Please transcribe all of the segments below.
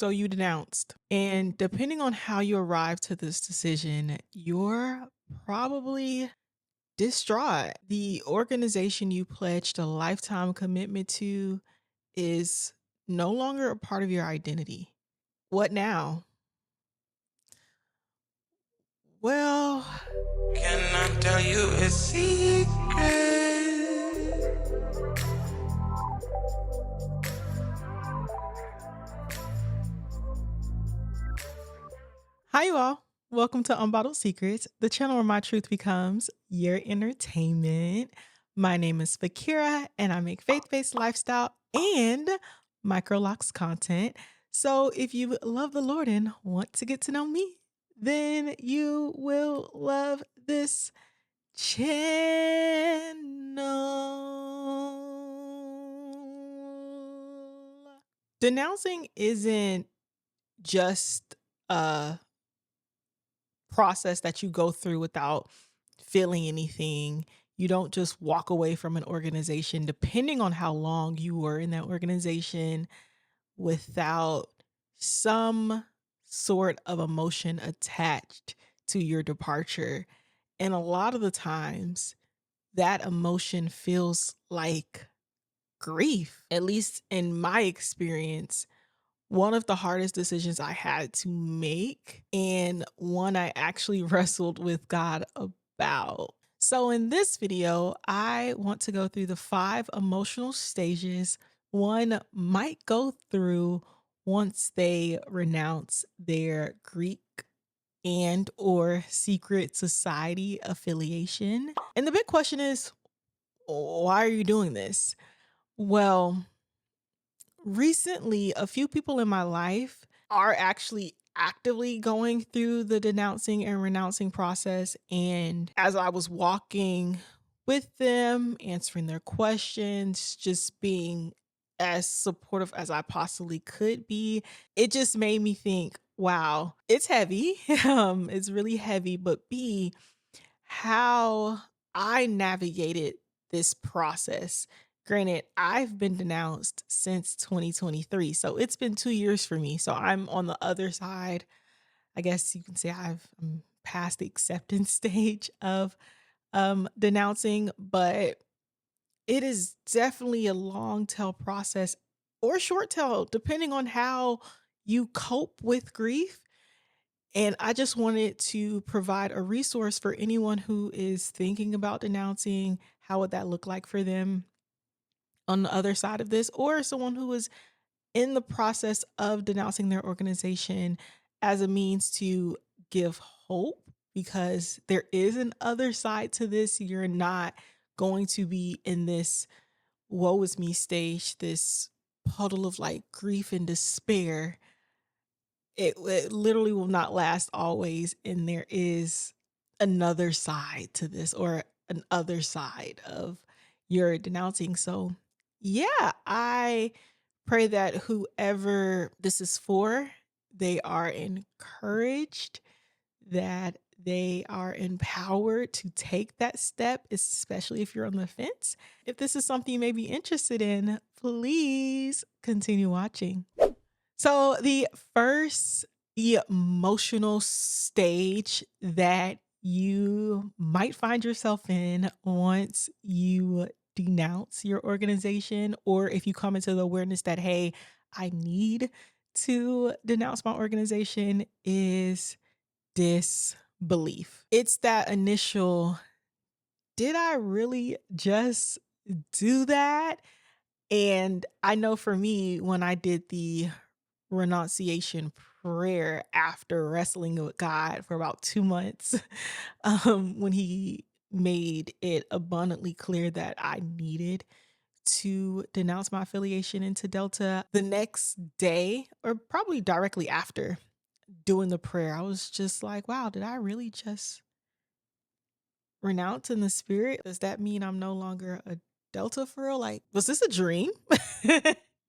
So you denounced. And depending on how you arrive to this decision, you're probably distraught. The organization you pledged a lifetime commitment to is no longer a part of your identity. What now? Well, Can I tell you a secret? hi, you all. Welcome to Unbottled Secrets, the channel where my truth becomes your entertainment. My name is Fakira, and I make faith based lifestyle and microlocks content. So if you love the Lord and want to get to know me, then you will love this channel. Denouncing isn't just a process that you go through without feeling anything. You don't just walk away from an organization, depending on how long you were in that organization, without some sort of emotion attached to your departure. And a lot of the times, that emotion feels like grief, at least in my experience. One of the hardest decisions I had to make, and one I actually wrestled with God about. So, in this video, I want to go through the 5 emotional stages one might go through once they renounce their Greek and or secret society affiliation. And the big question is, why are you doing this? Well, recently, a few people in my life are actually actively going through the denouncing and renouncing process. And as I was walking with them, answering their questions, just being as supportive as I possibly could be, it just made me think, wow, it's heavy. It's really heavy, but B, how I navigated this process. Granted, I've been denounced since 2023. So it's been 2 years for me. So I'm on the other side. I guess you can say I'm past the acceptance stage of denouncing, but it is definitely a long tail process or short tail, depending on how you cope with grief. And I just wanted to provide a resource for anyone who is thinking about denouncing. How would that look like for them on the other side of this, or someone who is in the process of denouncing their organization as a means to give hope, because there is an other side to this. You're not going to be in this woe is me stage, this puddle of like grief and despair. It literally will not last always, and there is another side to this, or an other side of your denouncing. So yeah, I pray that whoever this is for, they are encouraged, that they are empowered to take that step, especially if you're on the fence. If this is something you may be interested in, please continue watching. So, the first emotional stage that you might find yourself in once you denounce your organization, or if you come into the awareness that, hey, I need to denounce my organization, is disbelief. It's that initial, did I really just do that? And I know for me, when I did the renunciation prayer after wrestling with God for about 2 months, when he made it abundantly clear that I needed to denounce my affiliation into Delta, the next day, or probably directly after doing the prayer, I was just like, wow, did I really just renounce in the spirit? Does that mean I'm no longer a Delta for real? Like, was this a dream?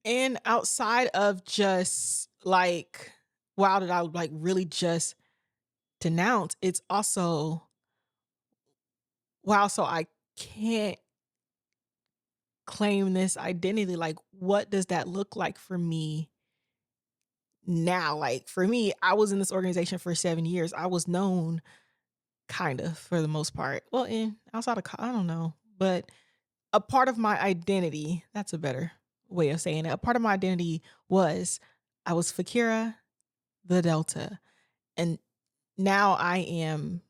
And outside of just like, wow, did I like really just denounce? It's also, wow, so I can't claim this identity. Like, what does that look like for me now. Like for me, I was in this organization for 7 years. I was known kind of for the most part. Well, outside of I don't know, but a part of my identity, that's a better way of saying it. A part of my identity was I was Fakira the Delta. And now I am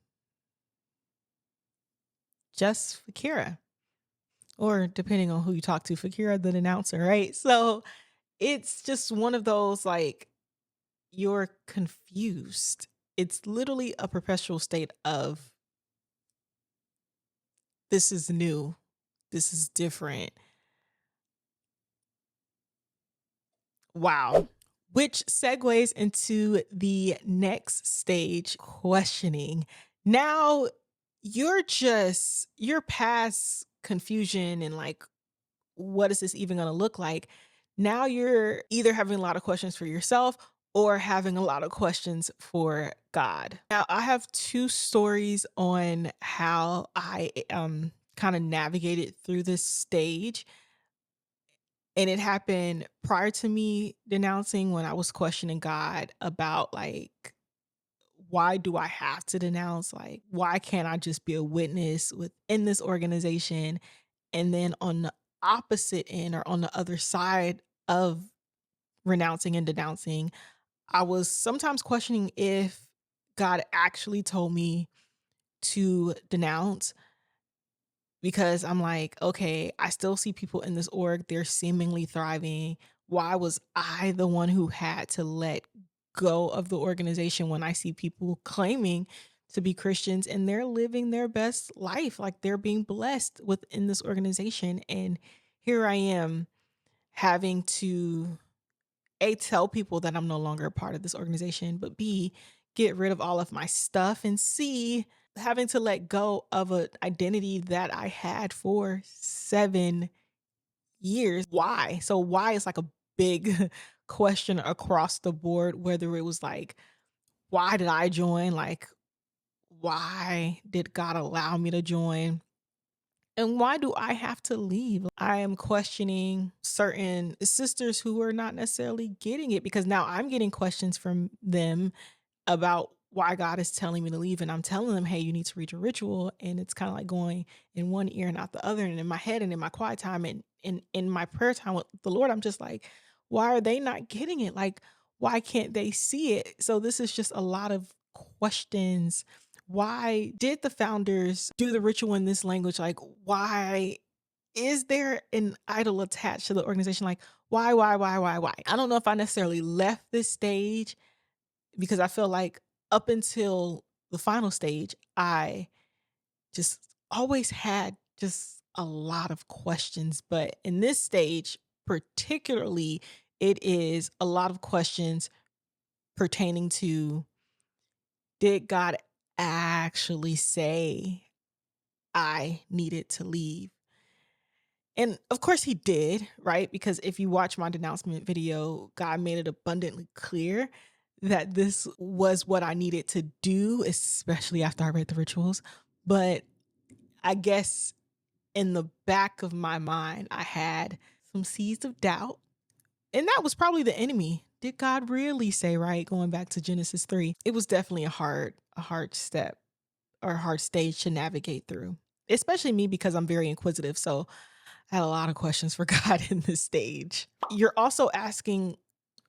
just Fakira, or depending on who you talk to, Fakira the Denouncer, right? So it's just one of those like you're confused. It's literally a perpetual state of this is new, this is different. Wow. Which segues into the next stage, questioning. Now you're past confusion and like, what is this even going to look like? Now you're either having a lot of questions for yourself or having a lot of questions for God. Now, I have two stories on how I kind of navigated through this stage. And it happened prior to me denouncing when I was questioning God about like, why do I have to denounce? Like, why can't I just be a witness within this organization? And then on the opposite end or on the other side of renouncing and denouncing, I was sometimes questioning if God actually told me to denounce, because I'm like, okay, I still see people in this org, they're seemingly thriving. Why was I the one who had to let go of the organization when I see people claiming to be Christians and they're living their best life? Like they're being blessed within this organization. And here I am having to A, tell people that I'm no longer a part of this organization, but B, get rid of all of my stuff, and C, having to let go of an identity that I had for 7 years. Why? So why is like a big question across the board, whether it was like, why did I join? Like, why did God allow me to join? And why do I have to leave? I am questioning certain sisters who are not necessarily getting it, because now I'm getting questions from them about why God is telling me to leave. And I'm telling them, hey, you need to read your ritual. And it's kind of like going in one ear and out the other. And in my head and in my quiet time and in my prayer time with the Lord, I'm just like, why are they not getting it? Like, why can't they see it? So this is just a lot of questions. Why did the founders do the ritual in this language? Like, why is there an idol attached to the organization? Like, why? I don't know if I necessarily left this stage, because I feel like up until the final stage, I just always had just a lot of questions. But in this stage, particularly, it is a lot of questions pertaining to, did God actually say I needed to leave? And of course he did, right? Because if you watch my denouncement video, God made it abundantly clear that this was what I needed to do, especially after I read the rituals. But I guess in the back of my mind, I had some seeds of doubt. And that was probably the enemy. Did God really say right? Going back to Genesis 3. It was definitely a hard step or a hard stage to navigate through. Especially me, because I'm very inquisitive. So I had a lot of questions for God in this stage. You're also asking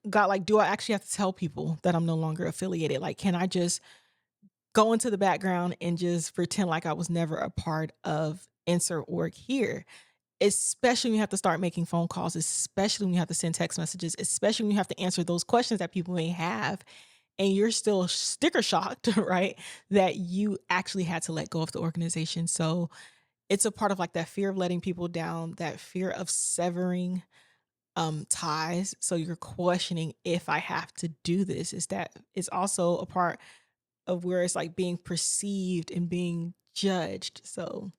God, like, do I actually have to tell people that I'm no longer affiliated? Like, can I just go into the background and just pretend like I was never a part of insert org here? Especially when you have to start making phone calls, especially when you have to send text messages, especially when you have to answer those questions that people may have. And you're still sticker shocked, right? That you actually had to let go of the organization. So it's a part of like that fear of letting people down, that fear of severing ties. So you're questioning if I have to do this. Is that it's also a part of where it's like being perceived and being judged. So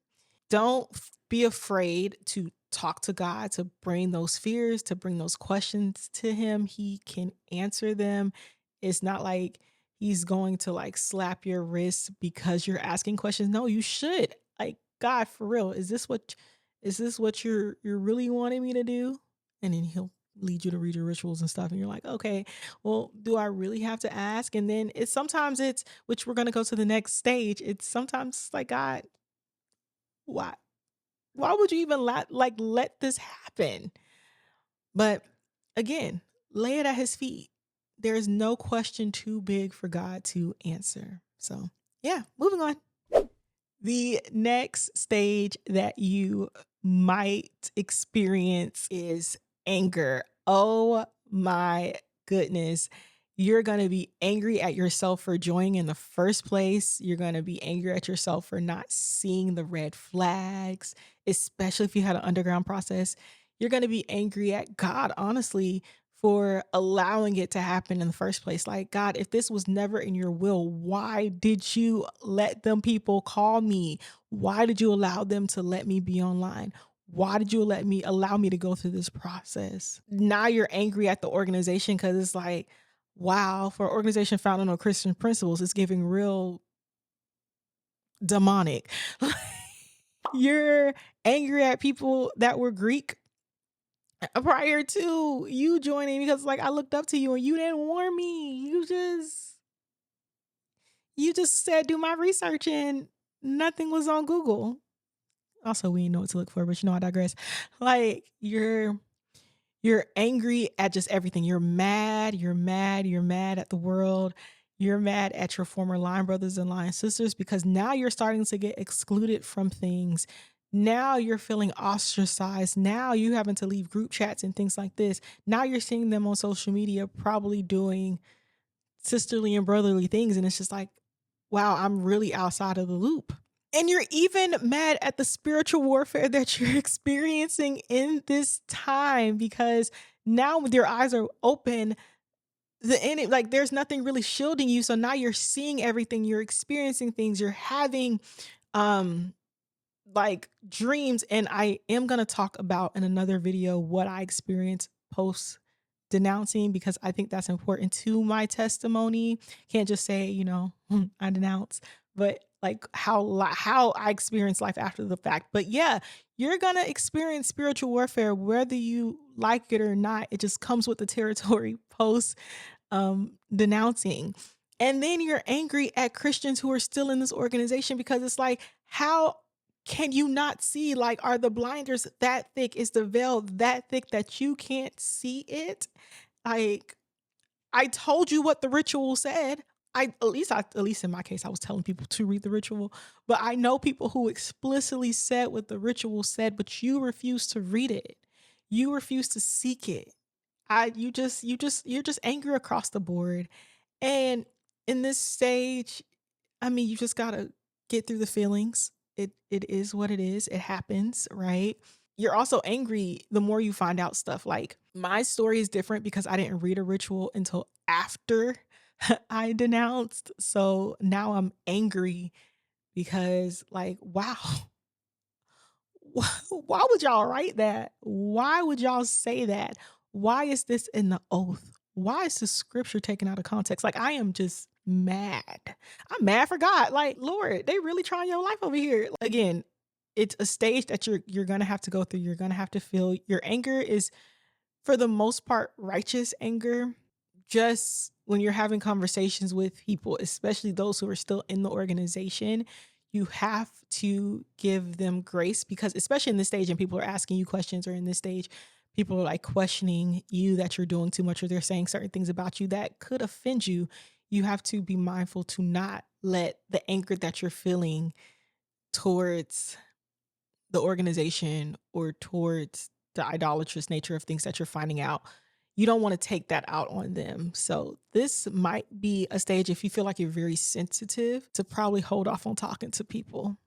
don't be afraid to talk to God, to bring those fears, to bring those questions to him. He can answer them. It's not like he's going to like slap your wrist because you're asking questions. No, you should. Like, God, for real, is this what you're really wanting me to do? And then he'll lead you to read your rituals and stuff, and you're like, okay, well, do I really have to ask? And then it's which we're gonna go to the next stage. It's sometimes like, God, why? Why would you even let this happen? But again, lay it at his feet. There is no question too big for God to answer. So yeah, moving on. The next stage that you might experience is anger. Oh my goodness. You're going to be angry at yourself for joining in the first place. You're going to be angry at yourself for not seeing the red flags, especially if you had an underground process. You're going to be angry at God, honestly, for allowing it to happen in the first place. Like, God, if this was never in your will, why did you let them people call me? Why did you allow them to let me be online? Why did you allow me to go through this process? Now you're angry at the organization because it's like, wow, for an organization founded on Christian principles, it's giving real demonic. You're angry at people that were Greek prior to you joining because like I looked up to you and you didn't warn me. You just said do my research and nothing was on Google. Also, we didn't know what to look for, but I digress. Like you're angry at just everything. You're mad at the world. You're mad at your former line brothers and line sisters because now you're starting to get excluded from things. Now you're feeling ostracized. Now you having to leave group chats and things like this. Now you're seeing them on social media probably doing sisterly and brotherly things. And it's just like, wow, I'm really outside of the loop. And you're even mad at the spiritual warfare that you're experiencing in this time because now with your eyes are open, like there's nothing really shielding you. So now you're seeing everything, you're experiencing things, you're having um like dreams. And I am gonna talk about in another video what I experienced post denouncing because I think that's important to my testimony. Can't just say, I denounce, but like how I experience life after the fact. But yeah, you're going to experience spiritual warfare whether you like it or not. It just comes with the territory post denouncing. And then you're angry at Christians who are still in this organization because it's like, how can you not see? Like, are the blinders that thick? Is the veil that thick that you can't see it? Like, I told you what the ritual said. At least in my case, I was telling people to read the ritual, but I know people who explicitly said what the ritual said, but you refuse to read it. You refuse to seek it. You're just angry across the board. And in this stage, I mean, you just gotta get through the feelings. It is what it is. It happens, right? You're also angry the more you find out stuff. Like my story is different because I didn't read a ritual until after I denounced. So now I'm angry because like, wow, why would y'all write that? Why would y'all say that? Why is this in the oath? Why is the scripture taken out of context? Like I am just mad. I'm mad for God. Like, Lord, they really trying your life over here. Again, it's a stage that you're gonna have to go through. You're gonna have to feel your anger is for the most part righteous anger. Just when you're having conversations with people, especially those who are still in the organization, you have to give them grace because especially in this stage and people are asking you questions or in this stage, people are like questioning you that you're doing too much or they're saying certain things about you that could offend you. You have to be mindful to not let the anger that you're feeling towards the organization or towards the idolatrous nature of things that you're finding out, you don't want to take that out on them. So this might be a stage if you feel like you're very sensitive to probably hold off on talking to people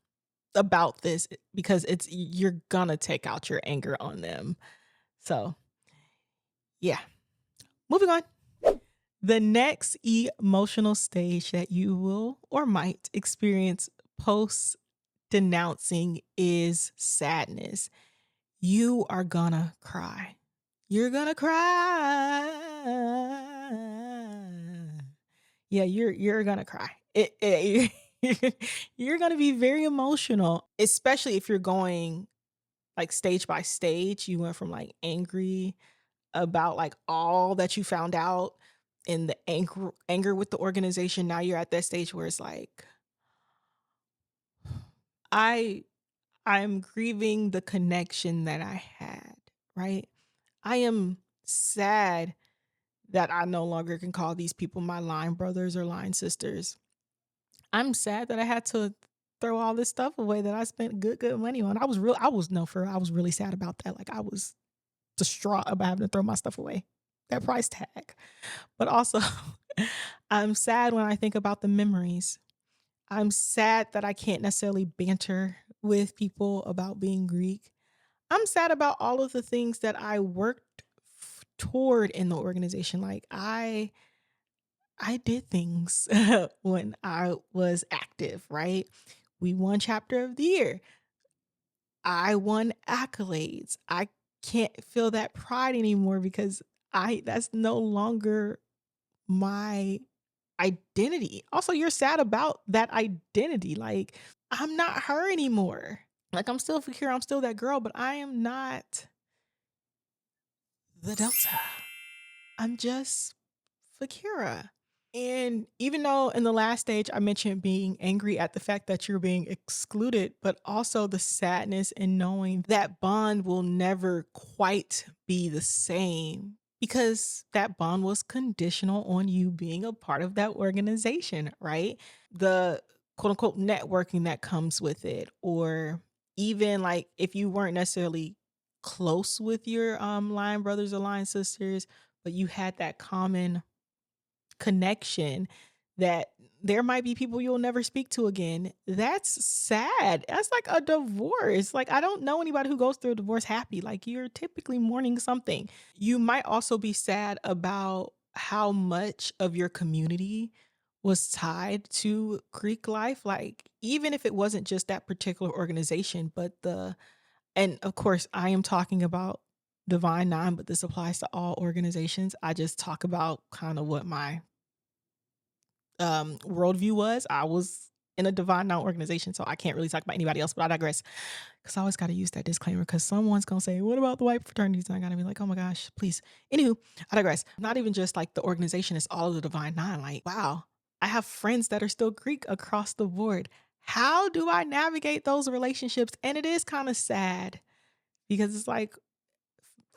about this because you're gonna take out your anger on them. So yeah, moving on. The next emotional stage that you will or might experience post denouncing is sadness. You are gonna cry. You're gonna cry. Yeah, you're gonna cry. You're gonna be very emotional, especially if you're going like stage by stage. You went from like angry, about like all that you found out and the anger with the organization. Now you're at that stage where it's like, I I'm grieving the connection that I had, right? I am sad that I no longer can call these people my line brothers or line sisters. I'm sad that I had to throw all this stuff away that I spent good money on. I was no for real, I was really sad about that. Like I was distraught about having to throw my stuff away. That price tag. But also I'm sad when I think about the memories. I'm sad that I can't necessarily banter with people about being Greek. I'm sad about all of the things that I worked toward in the organization. Like I did things when I was active, right? We won chapter of the year. I won accolades. I can't feel that pride anymore because I that's no longer my identity. Also, you're sad about that identity. Like, I'm not her anymore. Like, I'm still Fakira, I'm still that girl, but I am not the Delta. I'm just Fakira. And even though in the last stage I mentioned being angry at the fact that you're being excluded, but also the sadness in knowing that bond will never quite be the same because that bond was conditional on you being a part of that organization, right? The quote unquote networking that comes with it, or even like if you weren't necessarily close with your line brothers or line sisters, but you had that common connection that there might be people you'll never speak to again. That's sad. That's like a divorce. Like, I don't know anybody who goes through a divorce happy. Like, you're typically mourning something. You might also be sad about how much of your community was tied to Greek life. Like, even if it wasn't just that particular organization, but and of course, I am talking about Divine Nine, but this applies to all organizations. I just talk about kind of what my worldview was. I was in a divine now organization, so I can't really talk about anybody else, but I digress. Because I always got to use that disclaimer because someone's going to say, what about the white fraternities? And I got to be like, oh my gosh, please. Anywho, I digress. Not even just like the organization, it's all of the divine nine. Like, wow, I have friends that are still Greek across the board. How do I navigate those relationships? And it is kind of sad because it's like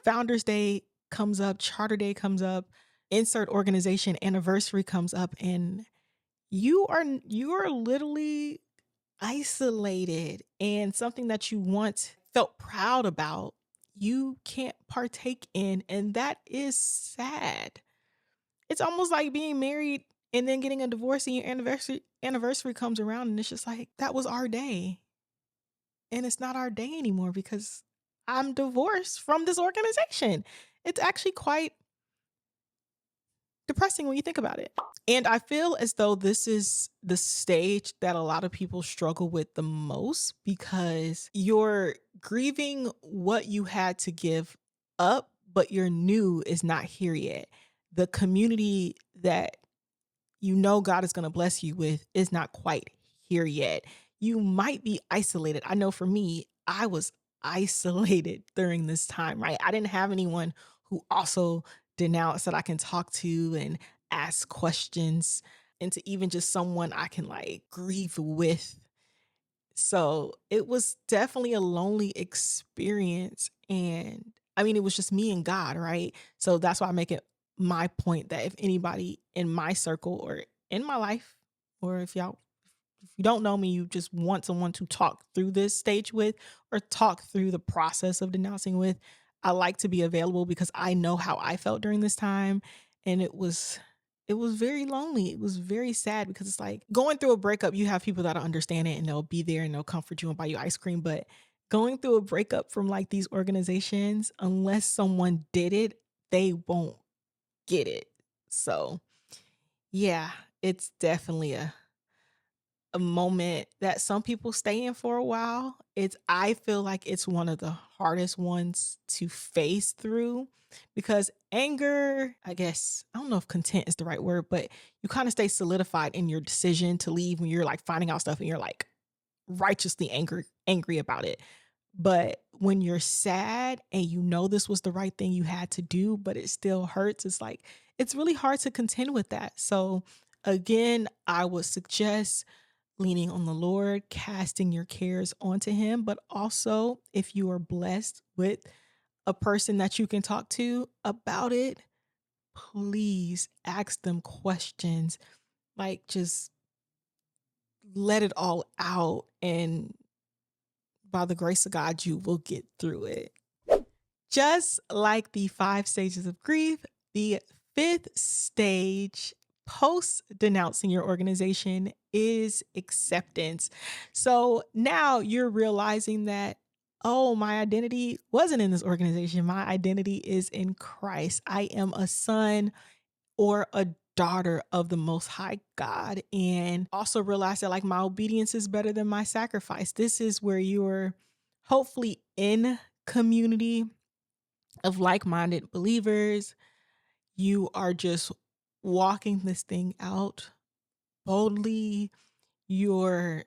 Founders Day comes up, Charter Day comes up, insert organization anniversary comes up, and you are literally isolated, and something that you once felt proud about you can't partake in, and that is sad. It's almost like being married and then getting a divorce and your anniversary comes around and it's just like that was our day and it's not our day anymore because I'm divorced from this organization. It's actually quite depressing when you think about it. And I feel as though this is the stage that a lot of people struggle with the most because you're grieving what you had to give up, but your new is not here yet. The community that you know God is going to bless you with is not quite here yet. You might be isolated. I know for me, I was isolated during this time, right? I didn't have anyone who also denounced that I can talk to and ask questions, and to even just someone I can like grieve with. So it was definitely a lonely experience. And I mean, it was just me and God, right? So that's why I make it my point that if anybody in my circle or in my life, or if you don't know me, you just want someone to talk through this stage with or talk through the process of denouncing with, I like to be available because I know how I felt during this time. And it was very lonely. It was very sad because it's like going through a breakup, you have people that'll understand it and they'll be there and they'll comfort you and buy you ice cream. But going through a breakup from like these organizations, unless someone did it, they won't get it. So yeah, it's definitely a moment that some people stay in for a while. I feel like it's one of the hardest ones to face through because anger, I guess, I don't know if content is the right word, but you kind of stay solidified in your decision to leave when you're like finding out stuff and you're like righteously angry about it. But when you're sad and you know this was the right thing you had to do, but it still hurts, it's like, it's really hard to contend with that. So, again, I would suggest leaning on the Lord, casting your cares onto Him. But also, if you are blessed with a person that you can talk to about it, please ask them questions. Like, just let it all out. And by the grace of God, you will get through it. Just like the 5 stages of grief, the fifth stage post denouncing your organization is acceptance. So now you're realizing that, oh, my identity wasn't in this organization. My identity is in Christ. I am a son or a daughter of the Most High God. And also realize that, like, my obedience is better than my sacrifice. This is where you're hopefully in community of like-minded believers. You are just walking this thing out boldly. You're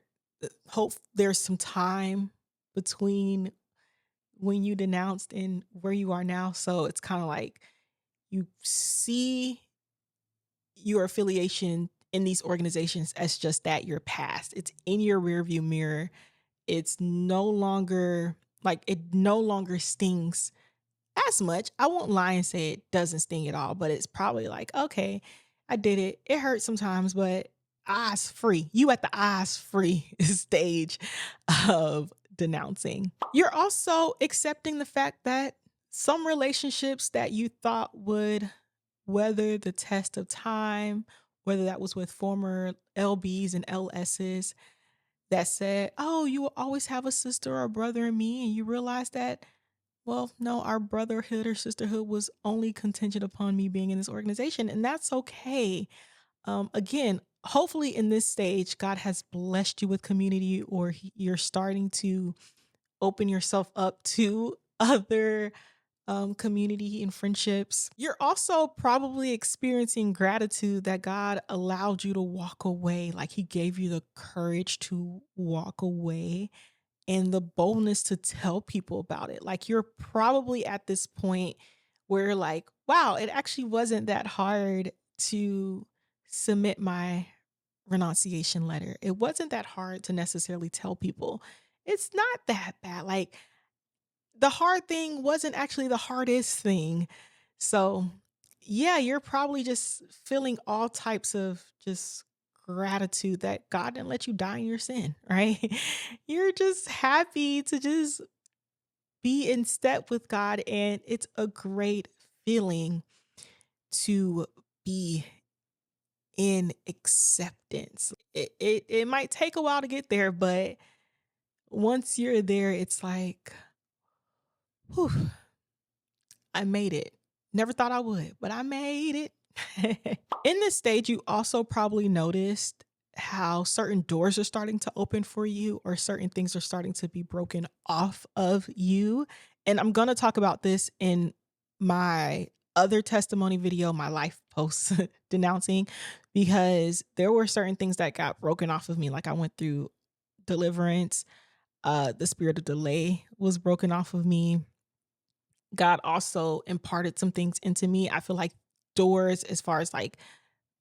hope there's some time between when you denounced and where you are now. So it's kind of like you see your affiliation in these organizations as just that, your past. It's in your rearview mirror. It's no longer like, it no longer stings as much. I won't lie and say it doesn't sting at all, but it's probably like, okay, I did it. It hurts sometimes, but eyes free. You at the eyes free stage of denouncing. You're also accepting the fact that some relationships that you thought would weather the test of time, whether that was with former LBs and LSs that said, oh, you will always have a sister or a brother in me. And you realize that, well, no, our brotherhood or sisterhood was only contingent upon me being in this organization, and that's okay. Again, hopefully in this stage, God has blessed you with community, or you're starting to open yourself up to other community and friendships. You're also probably experiencing gratitude that God allowed you to walk away, like He gave you the courage to walk away and the boldness to tell people about it. Like, you're probably at this point where, like, wow, it actually wasn't that hard to submit my renunciation letter. It wasn't that hard to necessarily tell people. It's not that bad. Like, the hard thing wasn't actually the hardest thing. So, yeah, you're probably just feeling all types of just gratitude that God didn't let you die in your sin, right? You're just happy to just be in step with God. And it's a great feeling to be in acceptance. It might take a while to get there, but once you're there, it's like, whew, I made it. Never thought I would, but I made it. In this stage, you also probably noticed how certain doors are starting to open for you, or certain things are starting to be broken off of you. And I'm going to talk about this in my other testimony video, my life post denouncing, because there were certain things that got broken off of me. Like, I went through deliverance. The spirit of delay was broken off of me. God also imparted some things into me. I feel like doors as far as like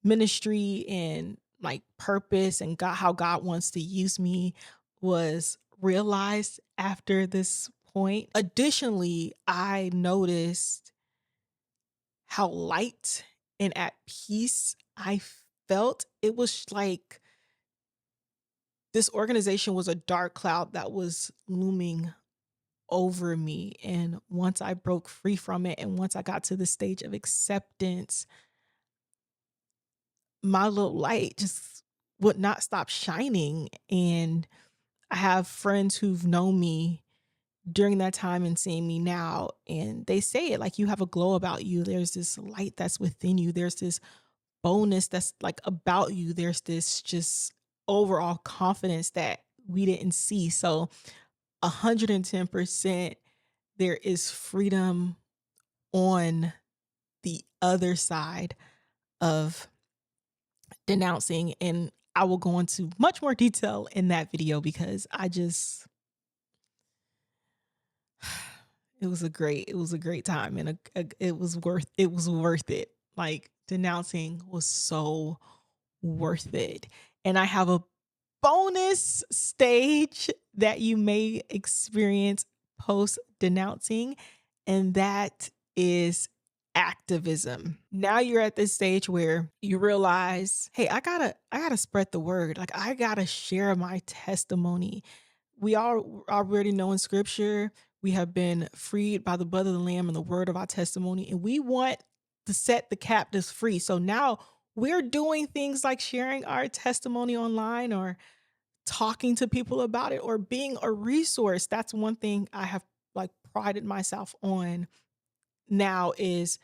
ministry and like purpose and God, how God wants to use me, was realized after this point. Additionally, I noticed how light and at peace I felt. It was like this organization was a dark cloud that was looming over me. And once I broke free from it, and once I got to the stage of acceptance, my little light just would not stop shining. And I have friends who've known me during that time and seeing me now, and they say it like, you have a glow about you. There's this light that's within you. There's this boldness that's like about you. There's this just overall confidence that we didn't see. So 110%, there is freedom on the other side of denouncing. And I will go into much more detail in that video, because it was a great time, and it was worth it. Like, denouncing was so worth it. And I have a bonus stage that you may experience post denouncing, and that is activism. Now you're at this stage where you realize, hey, I gotta spread the word. Like, I gotta share my testimony. We all already know in scripture, we have been freed by the blood of the lamb and the word of our testimony, and we want to set the captives free. So now we're doing things like sharing our testimony online, or talking to people about it, or being a resource. That's one thing I have, like, prided myself on now, is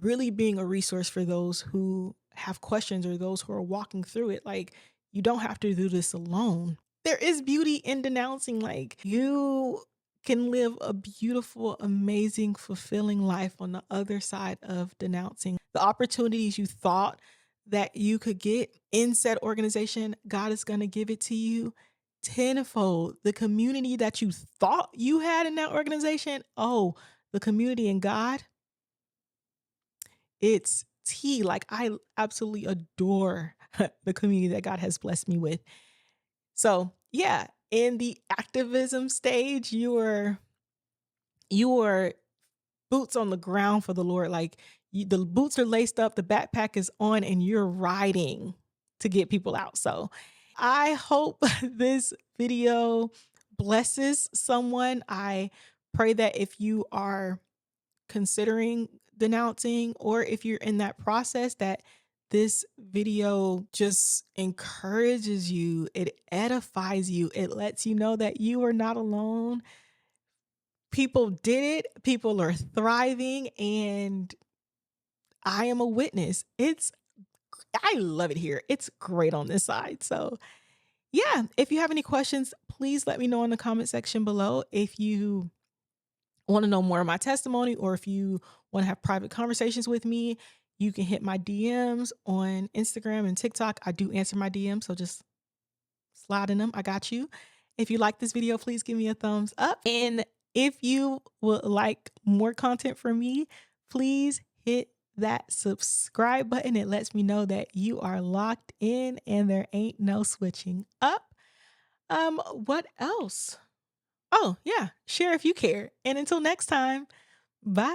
really being a resource for those who have questions or those who are walking through it. Like, you don't have to do this alone. There is beauty in denouncing. Like, you can live a beautiful, amazing, fulfilling life on the other side of denouncing. The opportunities you thought that you could get in said organization, God is going to give it to you tenfold. The community that you thought you had in that organization, oh, the community in God, it's tea. Like, I absolutely adore the community that God has blessed me with. So, yeah, in the activism stage, you are boots on the ground for the Lord. Like, the boots are laced up, the backpack is on, and you're riding to get people out. So, I hope this video blesses someone. I pray that if you are considering denouncing, or if you're in that process, that this video just encourages you, it edifies you, it lets you know that you are not alone. People did it, people are thriving, and I am a witness. I love it here. It's great on this side. So, yeah, if you have any questions, please let me know in the comment section below. If you want to know more of my testimony, or if you want to have private conversations with me, you can hit my DMs on Instagram and TikTok. I do answer my DMs, so just slide in them. I got you. If you like this video, please give me a thumbs up. And if you would like more content from me, please hit that subscribe button. It lets me know that you are locked in and there ain't no switching up. What else? Oh, yeah, share if you care. And until next time, bye.